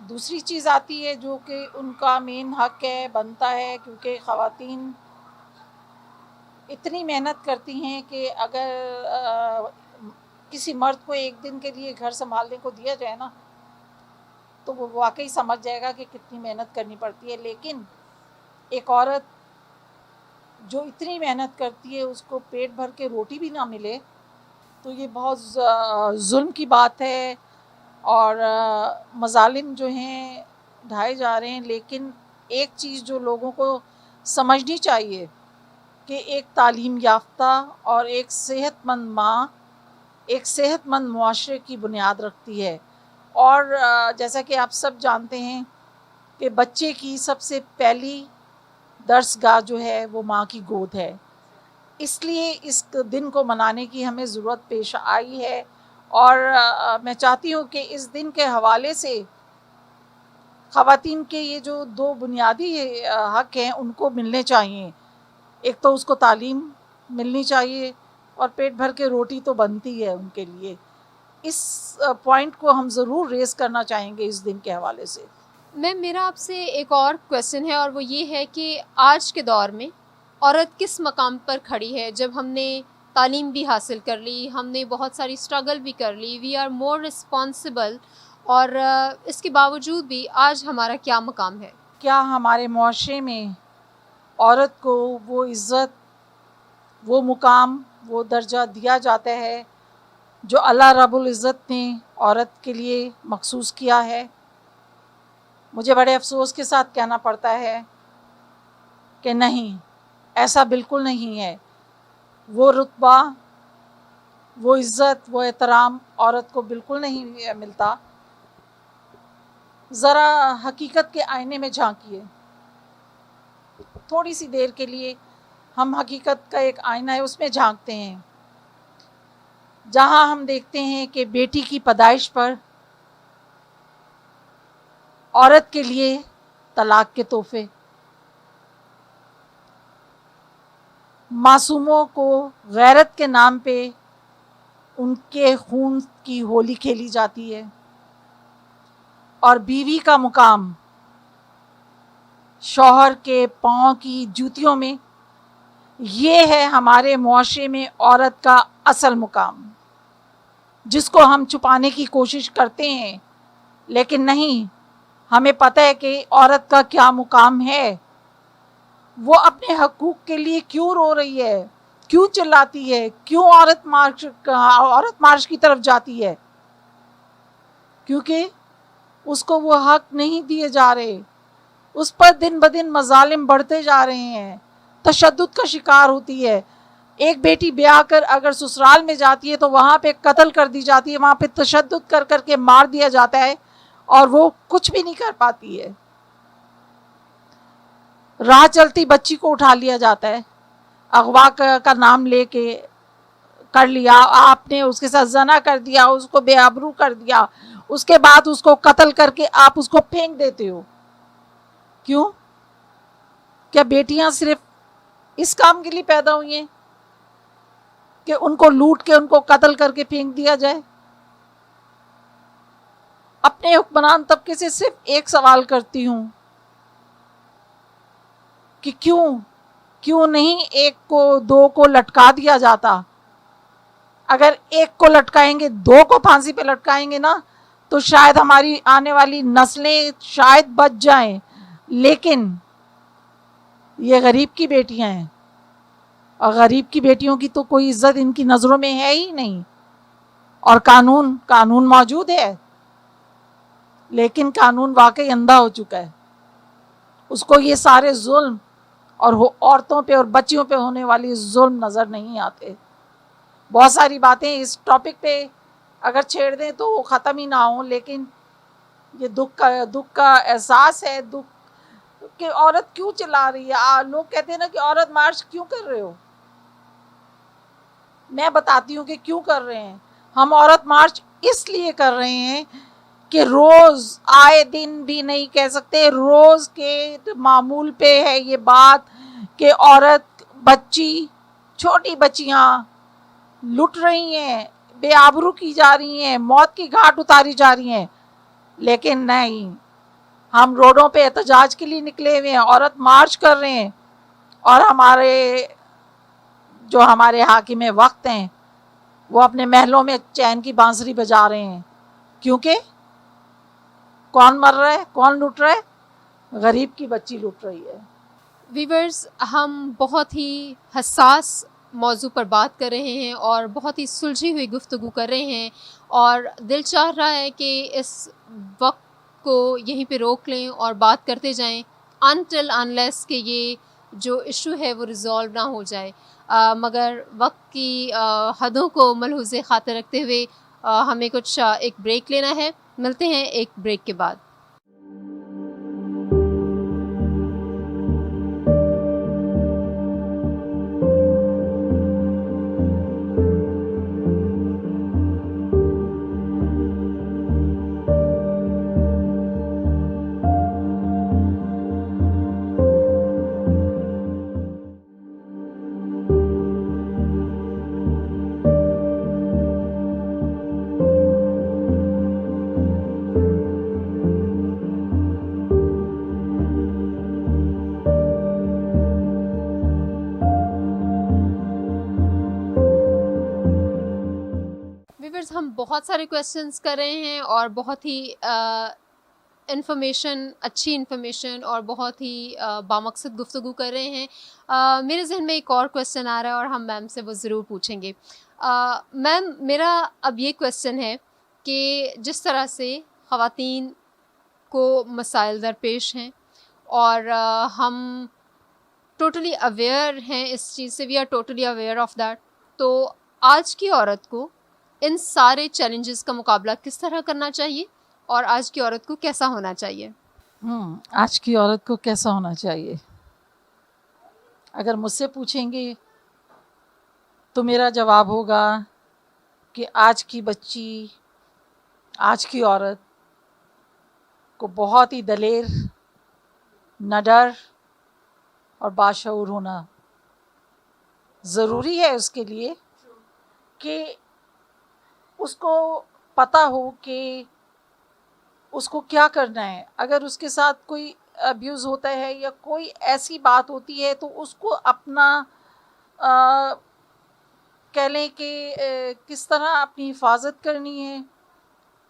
دوسری چیز آتی ہے جو کہ ان کا مین حق ہے، بنتا ہے، کیونکہ خواتین اتنی محنت کرتی ہیں کہ اگر کسی مرد کو ایک دن کے لیے گھر سنبھالنے کو دیا جائے نا تو وہ واقعی سمجھ جائے گا کہ کتنی محنت کرنی پڑتی ہے. لیکن ایک عورت جو اتنی محنت کرتی ہے اس کو پیٹ بھر کے روٹی بھی نہ ملے تو یہ بہت ظلم کی بات ہے. اور مظالم جو ہیں ڈھائے جا رہے ہیں. لیکن ایک چیز جو لوگوں کو سمجھنی چاہیے کہ ایک تعلیم یافتہ اور ایک صحت مند ماں ایک صحت مند معاشرے کی بنیاد رکھتی ہے. اور جیسا کہ آپ سب جانتے ہیں کہ بچے کی سب سے پہلی درس گاہ جو ہے وہ ماں کی گود ہے. اس لیے اس دن کو منانے کی ہمیں ضرورت پیش آئی ہے. اور میں چاہتی ہوں کہ اس دن کے حوالے سے خواتین کے یہ جو 2 بنیادی حق ہیں ان کو ملنے چاہیے. ایک تو اس کو تعلیم ملنی چاہیے اور پیٹ بھر کے روٹی تو بنتی ہے ان کے لیے. اس پوائنٹ کو ہم ضرور ریز کرنا چاہیں گے اس دن کے حوالے سے. میم میرا آپ سے ایک اور کویسچن ہے اور وہ یہ ہے کہ آج کے دور میں عورت کس مقام پر کھڑی ہے؟ جب ہم نے تعلیم بھی حاصل کر لی، ہم نے بہت ساری اسٹرگل بھی کر لی، وی آر مور رسپانسبل، اور اس کے باوجود بھی آج ہمارا کیا مقام ہے؟ کیا ہمارے معاشرے میں عورت کو وہ عزت، وہ مقام، وہ درجہ دیا جاتا ہے جو اللہ رب العزت نے عورت کے لیے مخصوص کیا ہے؟ مجھے بڑے افسوس کے ساتھ کہنا پڑتا ہے کہ نہیں، ایسا بالکل نہیں ہے. وہ رتبہ، وہ عزت، وہ احترام عورت کو بالکل نہیں ملتا. ذرا حقیقت کے آئینے میں جھانکیے. تھوڑی سی دیر کے لیے ہم حقیقت کا ایک آئینہ ہے اس میں جھانکتے ہیں، جہاں ہم دیکھتے ہیں کہ بیٹی کی پیدائش پر عورت کے لیے طلاق کے تحفے، معصوموں کو غیرت کے نام پہ ان کے خون کی ہولی کھیلی جاتی ہے، اور بیوی کا مقام شوہر کے پاؤں کی جوتیوں میں. یہ ہے ہمارے معاشرے میں عورت کا اصل مقام، جس کو ہم چھپانے کی کوشش کرتے ہیں. لیکن نہیں، ہمیں پتہ ہے کہ عورت کا کیا مقام ہے. وہ اپنے حقوق کے لیے کیوں رو رہی ہے، کیوں چلاتی ہے، کیوں عورت مارچ کی طرف جاتی ہے؟ کیونکہ اس کو وہ حق نہیں دیے جا رہے. اس پر دن بدن مظالم بڑھتے جا رہے ہیں، تشدد کا شکار ہوتی ہے. ایک بیٹی بیاہ کر اگر سسرال میں جاتی ہے تو وہاں پہ قتل کر دی جاتی ہے، وہاں پہ تشدد کر کر کے مار دیا جاتا ہے اور وہ کچھ بھی نہیں کر پاتی ہے. راہ چلتی بچی کو اٹھا لیا جاتا ہے، اغوا کا نام لے کے کر لیا آپ نے، اس کے ساتھ زنا کر دیا، اس کو بے آبرو کر دیا، اس کے بعد اس کو قتل کر کے آپ اس کو پھینک دیتے ہو. کیوں؟ کیا بیٹیاں صرف اس کام کے لیے پیدا ہوئی ہیں کہ ان کو لوٹ کے ان کو قتل کر کے پھینک دیا جائے؟ اپنے حکمران طبقے سے صرف ایک سوال کرتی ہوں کہ کیوں نہیں ایک کو، 2 کو لٹکا دیا جاتا؟ اگر ایک کو لٹکائیں گے، 2 کو پھانسی پہ لٹکائیں گے نا تو شاید ہماری آنے والی نسلیں شاید بچ جائیں. لیکن یہ غریب کی بیٹیاں ہیں اور غریب کی بیٹیوں کی تو کوئی عزت ان کی نظروں میں ہے ہی نہیں. اور قانون موجود ہے، لیکن قانون واقعی اندھا ہو چکا ہے. اس کو یہ سارے ظلم اور عورتوں پہ اور بچیوں پہ ہونے والی ظلم نظر نہیں آتے. بہت ساری باتیں اس ٹاپک پہ اگر چھیڑ دیں تو وہ ختم ہی نہ ہوں. لیکن یہ دکھ کا احساس ہے، دکھ کہ عورت کیوں چلا رہی ہے. لوگ کہتے ہیں نا کہ عورت مارچ کیوں کر رہے ہو. میں بتاتی ہوں کہ کیوں کر رہے ہیں. ہم عورت مارچ اس لیے کر رہے ہیں کہ روز، آئے دن بھی نہیں کہہ سکتے، روز کے معمول پہ ہے یہ بات کہ عورت، بچی، چھوٹی بچیاں لٹ رہی ہیں، بے آبرو کی جا رہی ہیں، موت کی گھاٹ اتاری جا رہی ہیں. لیکن نہیں، ہم روڈوں پہ احتجاج کے لیے نکلے ہوئے ہیں, عورت مارچ کر رہے ہیں, اور ہمارے حاکم وقت ہیں وہ اپنے محلوں میں چین کی بانسری بجا رہے ہیں. کیونکہ کون مر رہا ہے, کون لوٹ رہا ہے؟ غریب کی بچی لوٹ رہی ہے. ویورز, ہم بہت ہی حساس موضوع پر بات کر رہے ہیں اور بہت ہی سلجھی ہوئی گفتگو کر رہے ہیں, اور دل چاہ رہا ہے کہ اس وقت کو یہیں پہ روک لیں اور بات کرتے جائیں until unless کہ یہ جو ایشو ہے وہ ریزالو نہ ہو جائے. مگر وقت کی حدوں کو ملحوظ خاطر رکھتے ہوئے ہمیں کچھ ایک بریک لینا ہے. ملتے ہیں ایک بریک کے بعد. ہم بہت سارے کویسچنس کر رہے ہیں اور بہت ہی اچھی انفارمیشن اور بہت ہی بامقصد گفتگو کر رہے ہیں. میرے ذہن میں ایک اور کویسچن آ رہا ہے اور ہم میم سے وہ ضرور پوچھیں گے. میم, میرا اب یہ کویسچن ہے کہ جس طرح سے خواتین کو مسائل درپیش ہیں اور ہم ٹوٹلی اویئر ہیں اس چیز سے, we are totally aware of that, تو آج کی عورت کو ان سارے چیلنجز کا مقابلہ کس طرح کرنا چاہیے اور آج کی عورت کو کیسا ہونا چاہیے؟ آج کی عورت کو کیسا ہونا چاہیے, اگر مجھ سے پوچھیں گے تو میرا جواب ہوگا کہ آج کی بچی, آج کی عورت کو بہت ہی دلیر, نڈر اور باشعور ہونا ضروری ہے اس کے لیے کہ اس کو پتہ ہو کہ اس کو کیا کرنا ہے. اگر اس کے ساتھ کوئی ابیوز ہوتا ہے یا کوئی ایسی بات ہوتی ہے تو اس کو اپنا کہہ لیں کہ کس طرح اپنی حفاظت کرنی ہے,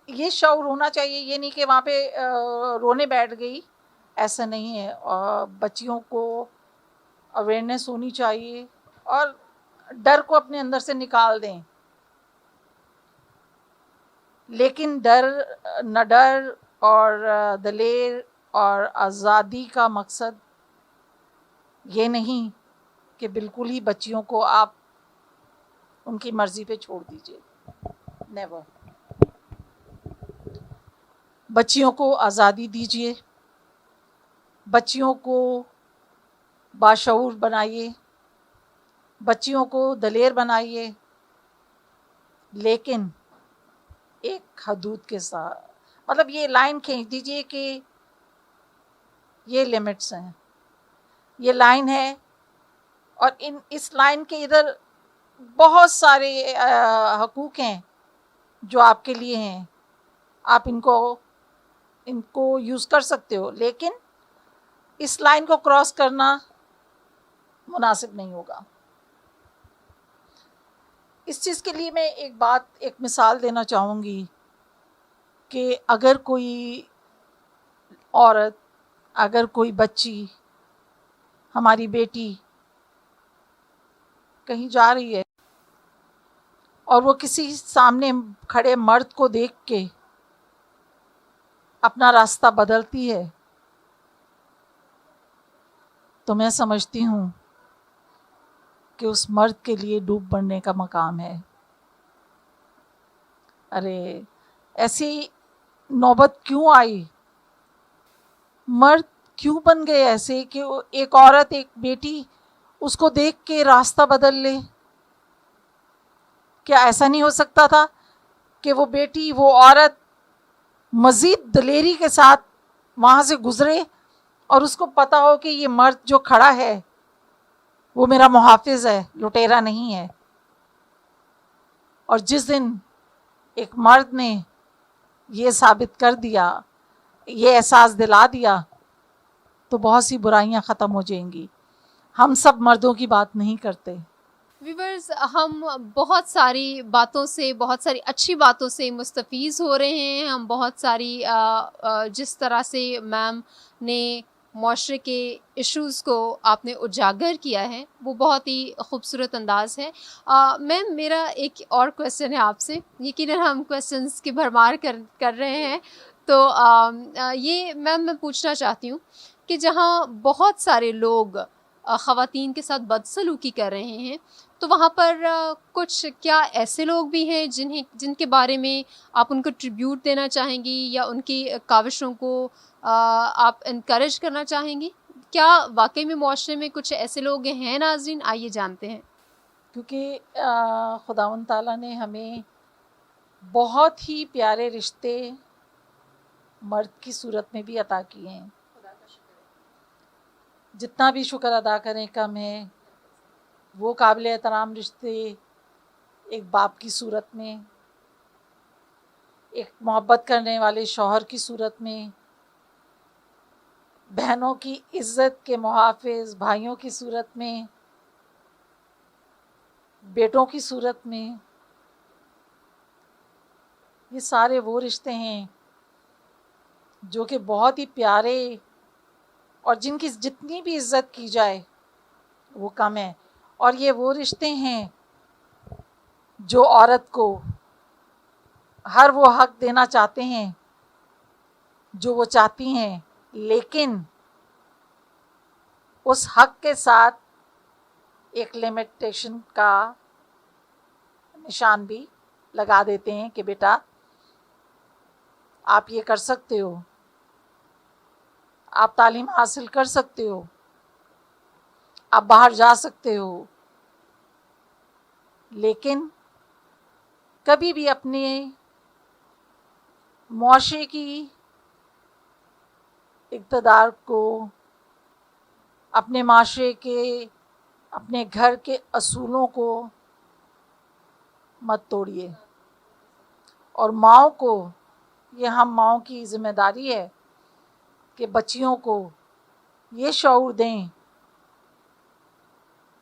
یہ شعور ہونا چاہیے. یہ نہیں کہ وہاں پہ رونے بیٹھ گئی, ایسا نہیں ہے. بچیوں کو اویئرنیس ہونی چاہیے اور ڈر کو اپنے اندر سے نکال دیں. لیکن ڈر اور دلیر اور آزادی کا مقصد یہ نہیں کہ بالکل ہی بچیوں کو آپ ان کی مرضی پہ چھوڑ دیجیے. نیور. بچیوں کو آزادی دیجیے, بچیوں کو باشعور بنائیے, بچیوں کو دلیر بنائیے, لیکن ایک حدود کے ساتھ. مطلب یہ لائن کھینچ دیجیے کہ یہ لمٹس ہیں, یہ لائن ہے, اور اس لائن کے ادھر بہت سارے حقوق ہیں جو آپ کے لیے ہیں, آپ ان کو یوز کر سکتے ہو, لیکن اس لائن کو کراس کرنا مناسب نہیں ہوگا. اس چیز کے لیے میں ایک مثال دینا چاہوں گی کہ اگر کوئی عورت, اگر کوئی بچی, ہماری بیٹی کہیں جا رہی ہے اور وہ کسی سامنے کھڑے مرد کو دیکھ کے اپنا راستہ بدلتی ہے, تو میں سمجھتی ہوں کہ اس مرد کے لیے ڈوب مرنے کا مقام ہے. ارے ایسی نوبت کیوں آئی؟ مرد کیوں بن گئے ایسے کہ ایک عورت, ایک بیٹی اس کو دیکھ کے راستہ بدل لے؟ کیا ایسا نہیں ہو سکتا تھا کہ وہ بیٹی, وہ عورت مزید دلیری کے ساتھ وہاں سے گزرے اور اس کو پتا ہو کہ یہ مرد جو کھڑا ہے وہ میرا محافظ ہے, لٹیرا نہیں ہے. اور جس دن ایک مرد نے یہ ثابت کر دیا یہ احساس دلا دیا تو بہت سی برائیاں ختم ہو جائیں گی. ہم سب مردوں کی بات نہیں کرتے. ویورز، ہم بہت ساری باتوں سے، بہت ساری اچھی باتوں سے مستفیض ہو رہے ہیں. ہم بہت ساری جس طرح سے میم نے معاشرے کے ایشوز کو آپ نے اجاگر کیا ہے وہ بہت ہی خوبصورت انداز ہے. میم، میرا ایک اور کویسچن ہے آپ سے. یقیناً ہم کویسچنس کی بھرمار کر رہے ہیں، تو یہ میم میں پوچھنا چاہتی ہوں کہ جہاں بہت سارے لوگ خواتین کے ساتھ بدسلوکی کر رہے ہیں، تو وہاں پر کچھ کیا ایسے لوگ بھی ہیں جن کے بارے میں آپ ان کو ٹریبیوٹ دینا چاہیں گی یا ان کی کاوشوں کو آپ انکریج کرنا چاہیں گی؟ کیا واقعی میں معاشرے میں کچھ ایسے لوگ ہیں؟ ناظرین، آئیے جانتے ہیں. کیونکہ خداوند تعالیٰ نے ہمیں بہت ہی پیارے رشتے مرد کی صورت میں بھی عطا کیے ہیں. جتنا بھی شکر ادا کریں کم ہے. وہ قابل احترام رشتے ایک باپ کی صورت میں، ایک محبت کرنے والے شوہر کی صورت میں، بہنوں کی عزت کے محافظ بھائیوں کی صورت میں، بیٹوں کی صورت میں. یہ سارے وہ رشتے ہیں جو کہ بہت ہی پیارے اور جن کی جتنی بھی عزت کی جائے وہ کم ہے. اور یہ وہ رشتے ہیں جو عورت کو ہر وہ حق دینا چاہتے ہیں جو وہ چاہتی ہیں، لیکن اس حق کے ساتھ ایک لمیٹیشن کا نشان بھی لگا دیتے ہیں کہ بیٹا آپ یہ کر سکتے ہو، آپ تعلیم حاصل کر سکتے ہو، آپ باہر جا سکتے ہو، لیکن کبھی بھی اپنے معاشرے کی اقتدار کو، اپنے معاشرے کے، اپنے گھر کے اصولوں کو مت توڑیے. اور ماؤں کو، یہ ہم ماؤں کی ذمہ داری ہے کہ بچیوں کو یہ شعور دیں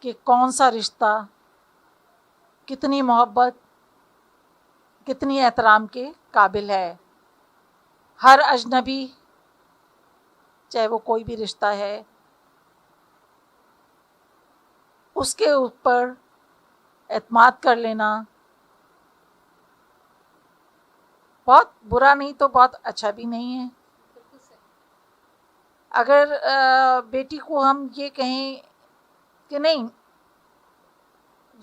کہ کون سا رشتہ کتنی محبت، کتنی احترام کے قابل ہے. ہر اجنبی، چاہے وہ کوئی بھی رشتہ ہے، اس کے اوپر اعتماد کر لینا بہت برا نہیں تو بہت اچھا بھی نہیں ہے. اگر بیٹی کو ہم یہ کہیں کہ نہیں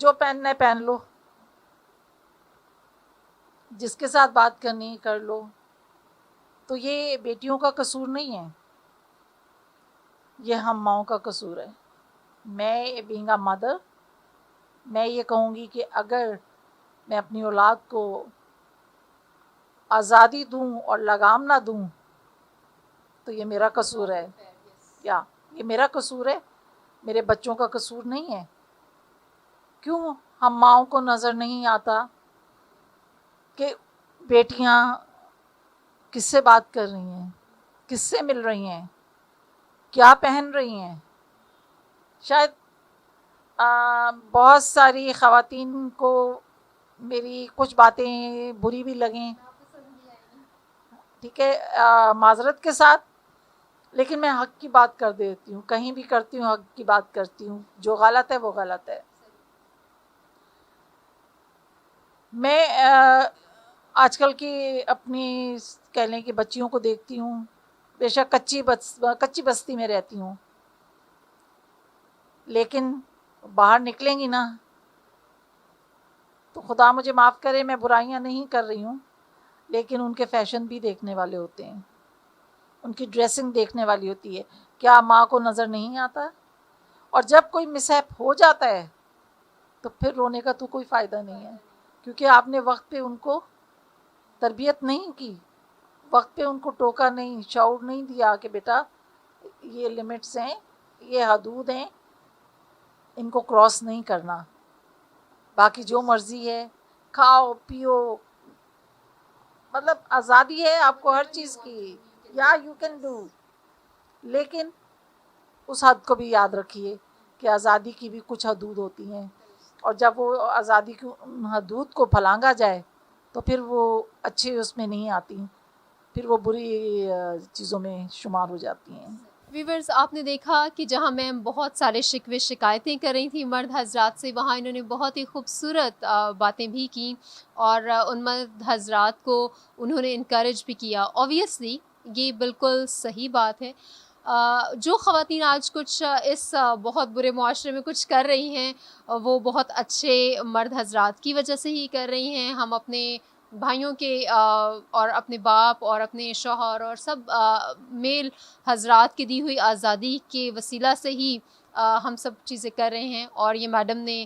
جو پہننا ہے پہن لو، جس کے ساتھ بات کرنی کر لو، تو یہ بیٹیوں کا قصور نہیں ہے، یہ ہم ماؤں کا قصور ہے. میں بینگ اے مدر، میں یہ کہوں گی کہ اگر میں اپنی اولاد کو آزادی دوں اور لگام نہ دوں تو یہ میرا قصور ہے. یا یہ میرا قصور ہے، میرے بچوں کا قصور نہیں ہے. کیوں ہم ماؤں کو نظر نہیں آتا کہ بیٹیاں کس سے بات کر رہی ہیں، کس سے مل رہی ہیں، کیا پہن رہی ہیں؟ شاید بہت ساری خواتین کو میری کچھ باتیں بری بھی لگیں، ٹھیک ہے، معذرت کے ساتھ، لیکن میں حق کی بات کر دیتی ہوں. کہیں بھی کرتی ہوں حق کی بات کرتی ہوں. جو غلط ہے وہ غلط ہے. میں آج کل کی اپنی کہہ لیں کہ بچیوں کو دیکھتی ہوں، بے شک کچی بستی میں رہتی ہوں، لیکن باہر نکلیں گی نا تو خدا مجھے معاف کرے، میں برائیاں نہیں کر رہی ہوں، لیکن ان کے فیشن بھی دیکھنے والے ہوتے ہیں، ان کی ڈریسنگ دیکھنے والی ہوتی ہے. کیا ماں کو نظر نہیں آتا؟ اور جب کوئی مس ہیپ ہو جاتا ہے تو پھر رونے کا تو کوئی فائدہ نہیں ہے، کیونکہ آپ نے وقت پہ ان کو تربیت نہیں کی، وقت پہ ان کو ٹوکا نہیں، شعور نہیں دیا کہ بیٹا یہ لمٹس ہیں، یہ حدود ہیں، ان کو کراس نہیں کرنا. باقی جو مرضی ہے کھاؤ پیو، مطلب آزادی ہے آپ کو ہر چیز کی. یا یو کین ڈو، لیکن اس حد کو بھی یاد رکھیے کہ آزادی کی بھی کچھ حدود ہوتی ہیں، اور جب وہ آزادی کی ان حدود کو پھلانگا جائے تو پھر وہ اچھے اس میں نہیں آتی، پھر وہ بری چیزوں میں شمار ہو جاتی ہیں۔ ویورز، آپ نے دیکھا کہ جہاں میم بہت سارے شکوے شکایتیں کر رہی تھیں مرد حضرات سے، وہاں انہوں نے بہت ہی خوبصورت باتیں بھی کیں، اور ان مرد حضرات کو انہوں نے انکریج بھی کیا۔ اوبویسلی یہ بالکل صحیح بات ہے۔ جو خواتین آج کچھ اس بہت برے معاشرے میں کچھ کر رہی ہیں، وہ بہت اچھے مرد حضرات کی وجہ سے ہی کر رہی ہیں۔ ہم اپنے بھائیوں کے اور اپنے باپ اور اپنے شوہر اور سب میل حضرات کی دی ہوئی آزادی کے وسیلہ سے ہی ہم سب چیزیں کر رہے ہیں، اور یہ میڈم نے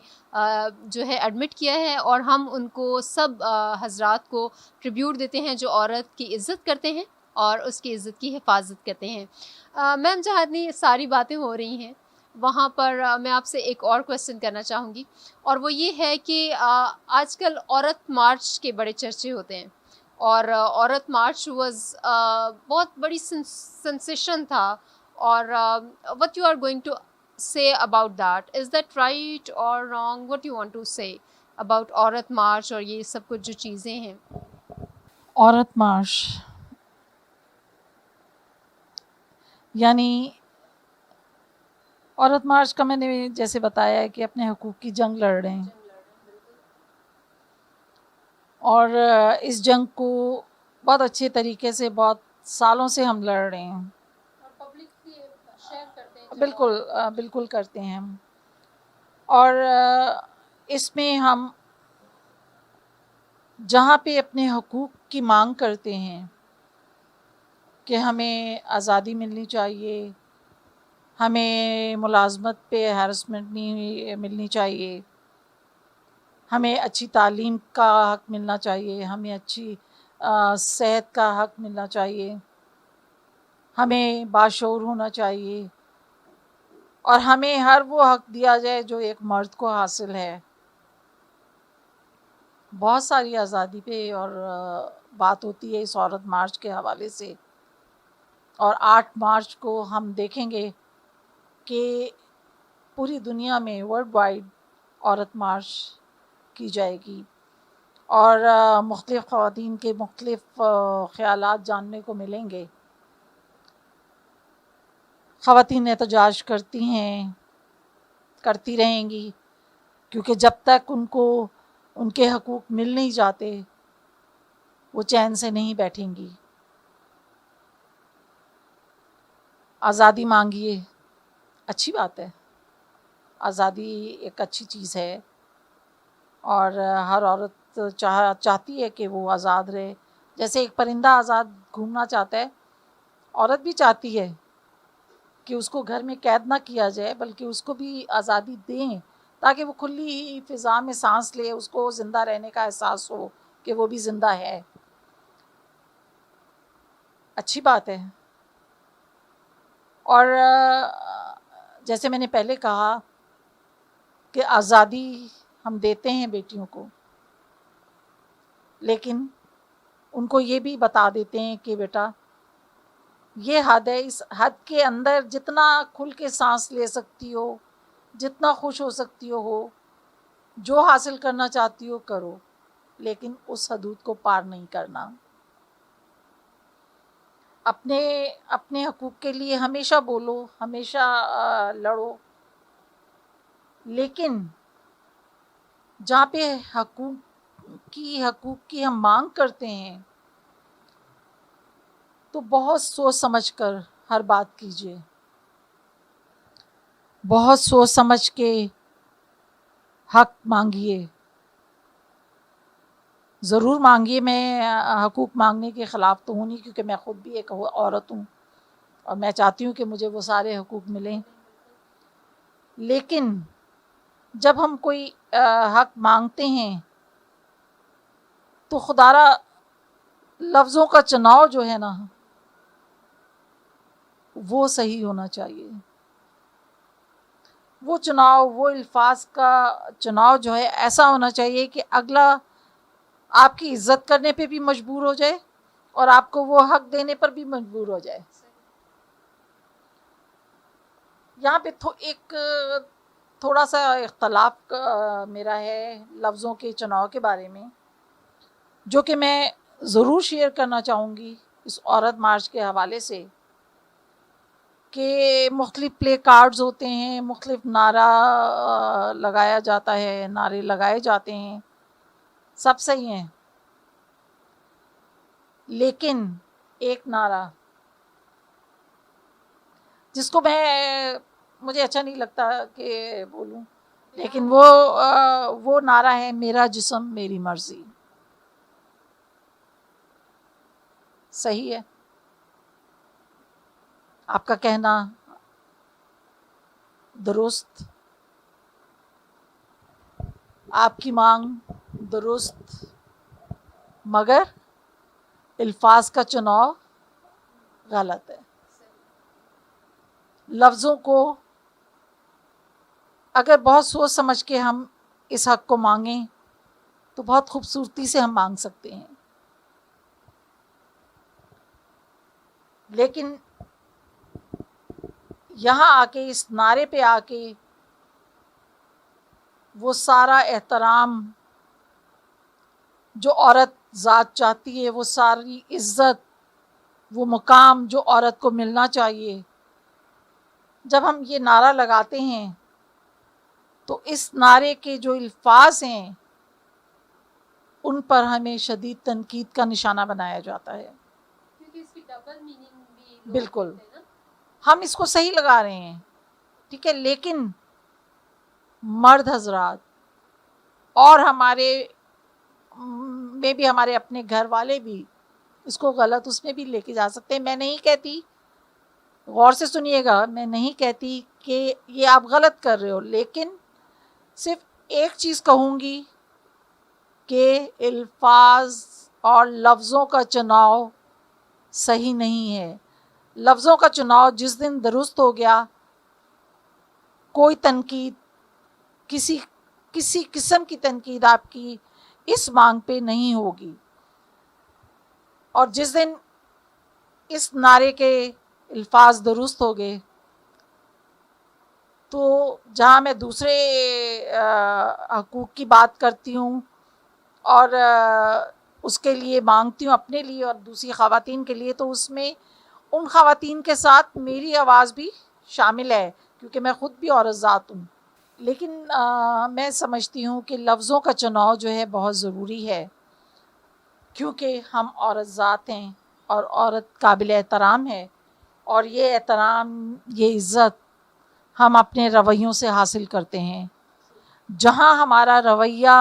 جو ہے ایڈمٹ کیا ہے، اور ہم ان کو سب حضرات کو ٹریبیوٹ دیتے ہیں جو عورت کی عزت کرتے ہیں اور اس کی عزت کی حفاظت کرتے ہیں۔ میم، جہاں اتنی ساری باتیں ہو رہی ہیں وہاں پر میں آپ سے ایک اور کویسچن کرنا چاہوں گی، اور وہ یہ ہے کہ آج کل عورت مارچ کے بڑے چرچے ہوتے ہیں، اور عورت مارچ واز بہت بڑی سنسیشن تھا، اور what you are going to say about that? Is that right or wrong? What you want to say about عورت مارچ اور یہ سب کچھ جو چیزیں ہیں؟ عورت مارچ یعنی عورت مارچ کا میں نے جیسے بتایا ہے کہ اپنے حقوق کی جنگ لڑ رہے ہیں، اور اس جنگ کو بہت اچھے طریقے سے بہت سالوں سے ہم لڑ رہے ہیں، بالکل بالکل کرتے ہیں ہم، اور اس میں ہم جہاں پہ اپنے حقوق کی مانگ کرتے ہیں کہ ہمیں آزادی ملنی چاہیے، ہمیں ملازمت پہ ہیرسمنٹ نہیں ملنی چاہیے، ہمیں اچھی تعلیم کا حق ملنا چاہیے، ہمیں اچھی صحت کا حق ملنا چاہیے، ہمیں باشعور ہونا چاہیے، اور ہمیں ہر وہ حق دیا جائے جو ایک مرد کو حاصل ہے۔ بہت ساری آزادی پہ اور بات ہوتی ہے اس عورت مارچ کے حوالے سے، اور 8 مارچ کو ہم دیکھیں گے کہ پوری دنیا میں ورلڈ وائڈ عورت مارچ کی جائے گی، اور مختلف خواتین کے مختلف خیالات جاننے کو ملیں گے۔ خواتین احتجاج کرتی ہیں، کرتی رہیں گی، کیونکہ جب تک ان کو ان کے حقوق مل نہیں جاتے وہ چین سے نہیں بیٹھیں گی۔ آزادی مانگیے، اچھی بات ہے، آزادی ایک اچھی چیز ہے، اور ہر عورت چاہتی ہے کہ وہ آزاد رہے، جیسے ایک پرندہ آزاد گھومنا چاہتا ہے، عورت بھی چاہتی ہے کہ اس کو گھر میں قید نہ کیا جائے بلکہ اس کو بھی آزادی دیں تاکہ وہ کھلی فضا میں سانس لے، اس کو زندہ رہنے کا احساس ہو کہ وہ بھی زندہ ہے۔ اچھی بات ہے، اور جیسے میں نے پہلے کہا کہ آزادی ہم دیتے ہیں بیٹیوں کو، لیکن ان کو یہ بھی بتا دیتے ہیں کہ بیٹا یہ حد ہے، اس حد کے اندر جتنا کھل کے سانس لے سکتی ہو، جتنا خوش ہو سکتی ہو، جو حاصل کرنا چاہتی ہو کرو، لیکن اس حدود کو پار نہیں کرنا۔ اپنے حقوق کے لیے ہمیشہ بولو، ہمیشہ لڑو، لیکن جہاں پہ حقوق کی ہم مانگ کرتے ہیں تو بہت سوچ سمجھ کر ہر بات کیجیے، بہت سوچ سمجھ کے حق مانگیے، ضرور مانگیے۔ میں حقوق مانگنے کے خلاف تو ہوں نہیں، کیونکہ میں خود بھی ایک عورت ہوں اور میں چاہتی ہوں کہ مجھے وہ سارے حقوق ملیں، لیکن جب ہم کوئی حق مانگتے ہیں تو خدارا لفظوں کا چناؤ جو ہے نا وہ صحیح ہونا چاہیے، وہ چناؤ، وہ الفاظ کا چناؤ جو ہے ایسا ہونا چاہیے کہ اگلا آپ کی عزت کرنے پہ بھی مجبور ہو جائے اور آپ کو وہ حق دینے پر بھی مجبور ہو جائے. یہاں پہ ایک تھوڑا سا اختلاف میرا ہے لفظوں کے چناؤ کے بارے میں، جو کہ میں ضرور شیئر کرنا چاہوں گی اس عورت مارچ کے حوالے سے، کہ مختلف پلے کارڈز ہوتے ہیں، مختلف نعرہ لگایا جاتا ہے، نعرے لگائے جاتے ہیں، سب صحیح ہیں، لیکن ایک نعرہ جس کو مجھے اچھا نہیں لگتا کہ بولوں، لیکن وہ نعرہ ہے میرا جسم میری مرضی. صحیح ہے، آپ کا کہنا درست، آپ کی مانگ درست، مگر الفاظ کا چناؤ غلط ہے. لفظوں کو اگر بہت سوچ سمجھ کے ہم اس حق کو مانگیں تو بہت خوبصورتی سے ہم مانگ سکتے ہیں، لیکن یہاں آ کے اس نعرے پہ آ کے وہ سارا احترام جو عورت ذات چاہتی ہے، وہ ساری عزت، وہ مقام جو عورت کو ملنا چاہیے، جب ہم یہ نعرہ لگاتے ہیں تو اس نعرے کے جو الفاظ ہیں ان پر ہمیں شدید تنقید کا نشانہ بنایا جاتا ہے. کیونکہ اس کی ڈبل میننگ بھی بالکل، ہم اس کو صحیح لگا رہے ہیں، ٹھیک ہے، لیکن مرد حضرات اور ہمارے اپنے گھر والے بھی اس کو غلط اس میں بھی لے کے جا سکتے ہیں. میں نہیں کہتی، غور سے سنیے گا، میں نہیں کہتی کہ یہ آپ غلط کر رہے ہو، لیکن صرف ایک چیز کہوں گی کہ الفاظ اور لفظوں کا چناؤ صحیح نہیں ہے. لفظوں کا چناؤ جس دن درست ہو گیا، کوئی تنقید، کسی قسم کی تنقید آپ کی اس مانگ پہ نہیں ہوگی. اور جس دن اس نعرے کے الفاظ درست ہو گئے تو جہاں میں دوسرے حقوق کی بات کرتی ہوں اور اس کے لیے مانگتی ہوں اپنے لیے اور دوسری خواتین کے لیے، تو اس میں ان خواتین کے ساتھ میری آواز بھی شامل ہے، کیونکہ میں خود بھی عورت ذات ہوں. لیکن میں سمجھتی ہوں کہ لفظوں کا چناؤ جو ہے بہت ضروری ہے، کیونکہ ہم عورت ذات ہیں اور عورت قابل احترام ہے، اور یہ احترام، یہ عزت ہم اپنے رویوں سے حاصل کرتے ہیں. جہاں ہمارا رویہ،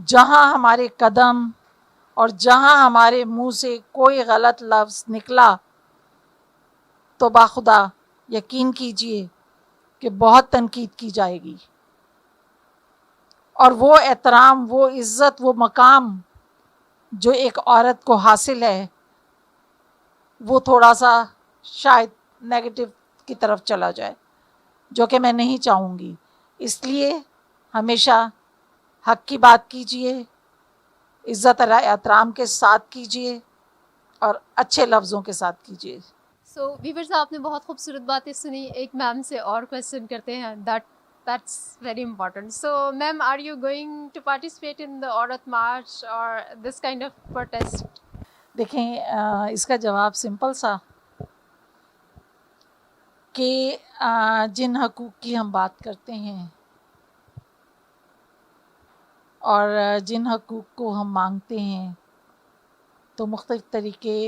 جہاں ہمارے قدم اور جہاں ہمارے منہ سے کوئی غلط لفظ نکلا تو باخدا یقین کیجئے کہ بہت تنقید کی جائے گی، اور وہ احترام، وہ عزت، وہ مقام جو ایک عورت کو حاصل ہے وہ تھوڑا سا شاید نیگیٹو کی طرف چلا جائے، جو کہ میں نہیں چاہوں گی. اس لیے ہمیشہ حق کی بات کیجئے، عزت احترام کے ساتھ کیجئے اور اچھے لفظوں کے ساتھ کیجئے. سو ویورز، آپ نے بہت خوبصورت باتیں سنی. ایک میم سے اور کویسچن کرتے ہیں، that's very important. So ma'am, are you going to participate in the Aurat March or this kind of protest? دیکھیں، اس کا جواب سمپل سا، کہ جن حقوق کی ہم بات کرتے ہیں اور جن حقوق کو ہم مانگتے ہیں تو مختلف طریقے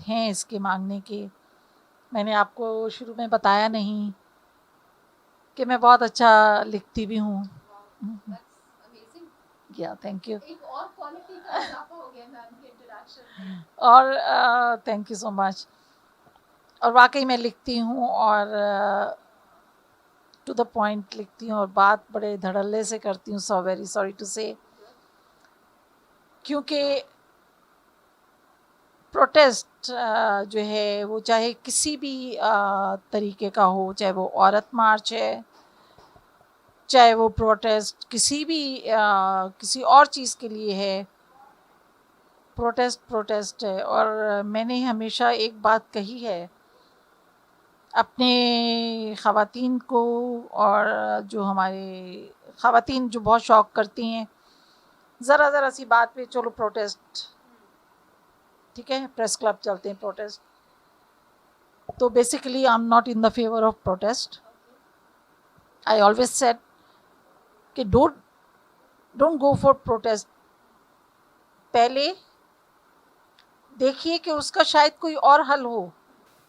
ہیں اس کے مانگنے کے. میں نے آپ کو شروع میں بتایا نہیں کہ میں بہت اچھا لکھتی بھی ہوں. Thank you. ایک اور کوالٹی کا اضافہ ہو گیا میم کے انٹریکشن میں. اور تھینک یو سو مچ. اور واقعی میں لکھتی ہوں اور ٹو دا پوائنٹ لکھتی ہوں اور بات بڑے دھڑلے سے کرتی ہوں. سو ویری سوری ٹو سے، کیونکہ پروٹیسٹ جو ہے وہ چاہے کسی بھی طریقے کا ہو، چاہے وہ عورت مارچ ہے، چاہے وہ پروٹیسٹ کسی اور چیز کے لیے ہے، پروٹیسٹ ہے. اور میں نے ہمیشہ ایک بات کہی ہے اپنے خواتین کو, اور جو ہمارے خواتین جو بہت شوق کرتی ہیں ذرا سی بات پہ چلو پروٹیسٹ, ٹھیک ہے, پریس کلب چلتے ہیں پروٹیسٹ. تو basically I am not in the favour of protest. I always said کہ ڈونٹ گو فار پروٹیسٹ. پہلے دیکھیے کہ اس کا شاید کوئی اور حل ہو.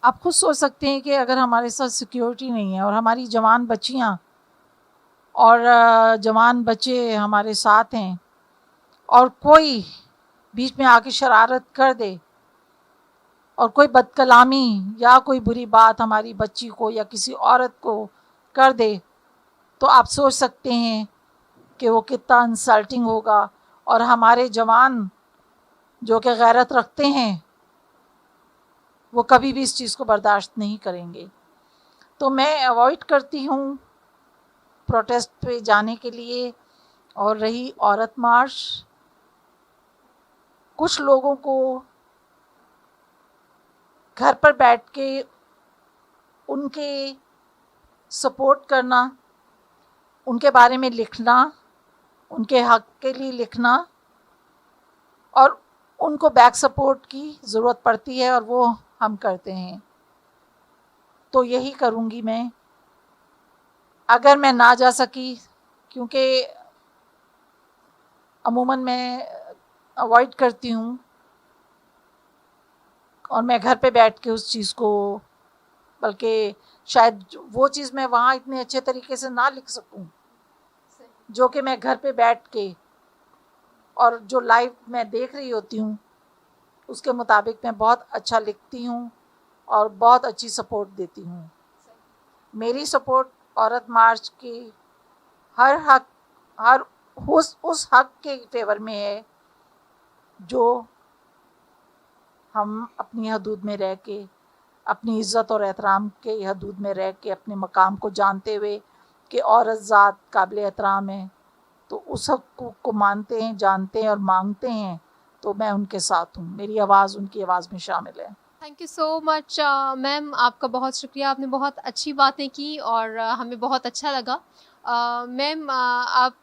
آپ خود سوچ سکتے ہیں کہ اگر ہمارے ساتھ سیکیورٹی نہیں ہے اور ہماری جوان بچیاں اور جوان بچے ہمارے ساتھ ہیں اور کوئی بیچ میں آ کے شرارت کر دے اور کوئی بد کلامی یا کوئی بری بات ہماری بچی کو یا کسی عورت کو کر دے, تو آپ سوچ سکتے ہیں کہ وہ کتنا انسلٹنگ ہوگا. اور ہمارے جوان جو کہ غیرت رکھتے ہیں وہ کبھی بھی اس چیز کو برداشت نہیں کریں گے. تو میں اوائڈ کرتی ہوں پروٹیسٹ پہ جانے کے لیے. اور رہی عورت مارچ, کچھ لوگوں کو گھر پر بیٹھ کے ان کے سپورٹ کرنا, ان کے بارے میں لکھنا, ان کے حق کے لیے لکھنا, اور ان کو بیک سپورٹ کی ضرورت پڑتی ہے اور وہ ہم کرتے ہیں. تو یہی کروں گی میں اگر میں نہ جا سکی, کیونکہ عموماً میں اوائڈ کرتی ہوں اور میں گھر پہ بیٹھ کے اس چیز کو, بلکہ شاید وہ چیز میں وہاں اتنے اچھے طریقے سے نہ لکھ سکوں جو کہ میں گھر پہ بیٹھ کے اور جو لائیو میں دیکھ رہی ہوتی ہوں اس کے مطابق میں بہت اچھا لکھتی ہوں اور بہت اچھی سپورٹ دیتی ہوں. میری سپورٹ عورت مارچ کی ہر اس حق کے فیور میں ہے جو ہم اپنی حدود میں رہ کے, اپنی عزت اور احترام کے حدود میں رہ کے, اپنے مقام کو جانتے ہوئے کہ عورت ذات قابل احترام ہے, تو اس حقوق کو مانتے ہیں, جانتے ہیں اور مانگتے ہیں. تو میں ان کے ساتھ ہوں, میری آواز ان کی آواز میں شامل ہے. تھینک یو سو مچ میم, آپ کا بہت شکریہ. آپ نے بہت اچھی باتیں کی اور ہمیں بہت اچھا لگا. میم آپ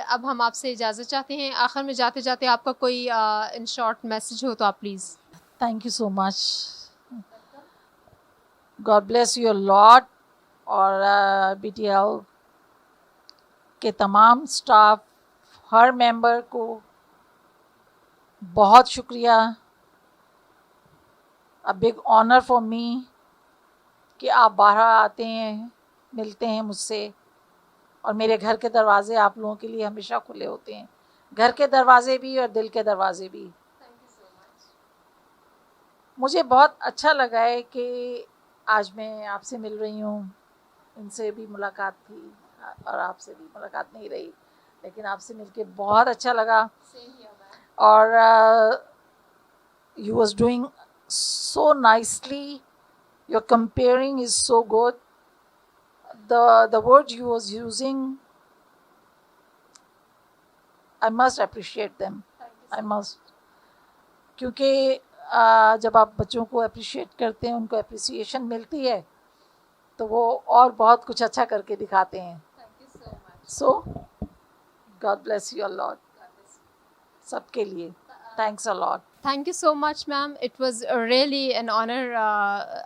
اب ہم آپ سے اجازت چاہتے ہیں. آخر میں جاتے جاتے آپ کا کوئی ان شارٹ میسج ہو تو آپ please. Thank you so much. God bless you lot. اور بی ٹی ایل کے تمام اسٹاف, ہر ممبر کو بہت شکریہ. A big honor for me کہ آپ باہر آتے ہیں, ملتے ہیں مجھ سے, اور میرے گھر کے دروازے آپ لوگوں کے لیے ہمیشہ کھلے ہوتے ہیں, گھر کے دروازے بھی اور دل کے دروازے بھی. مجھے بہت اچھا لگا ہے کہ آج میں آپ سے مل رہی ہوں. ان سے بھی ملاقات تھی اور آپ سے بھی ملاقات نہیں رہی, لیکن آپ سے مل کے بہت اچھا لگا. اور you was doing so nicely. Your comparing is so good. The words you was using, I must appreciate them. I must. کیونکہ جب آپ بچوں کو اپریشیٹ کرتے ہیں, ان کو اپریسیشن ملتی ہے, تو وہ اور بہت کچھ اچھا کر کے دکھاتے ہیں. So god bless you a lot, سب کے لیے. Thanks a lot. Thank you so much ma'am. It was really an honour.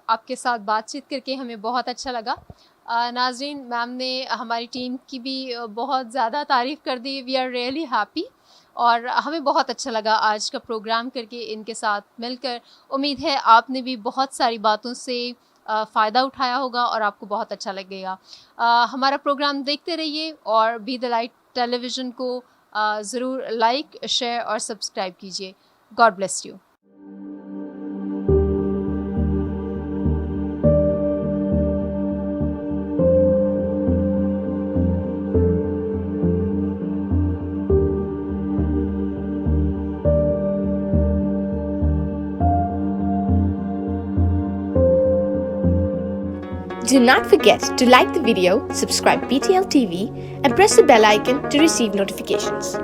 آپ کے ساتھ بات چیت کر کے ہمیں بہت اچھا لگا. ناظرین, میم نے ہماری ٹیم کی بھی بہت زیادہ تعریف کر دی. وی آر ریئلی ہیپی, اور ہمیں بہت اچھا لگا آج کا پروگرام کر کے, ان کے ساتھ مل کر. امید ہے آپ نے بھی بہت ساری باتوں سے فائدہ اٹھایا ہوگا اور آپ کو بہت اچھا لگے گا. ہمارا پروگرام دیکھتے رہیے اور be the light television کو ضرور لائک, شیئر اور سبسکرائب کیجیے. God bless you. Do not forget to like the video, subscribe BTL TV, and press the bell icon to receive notifications.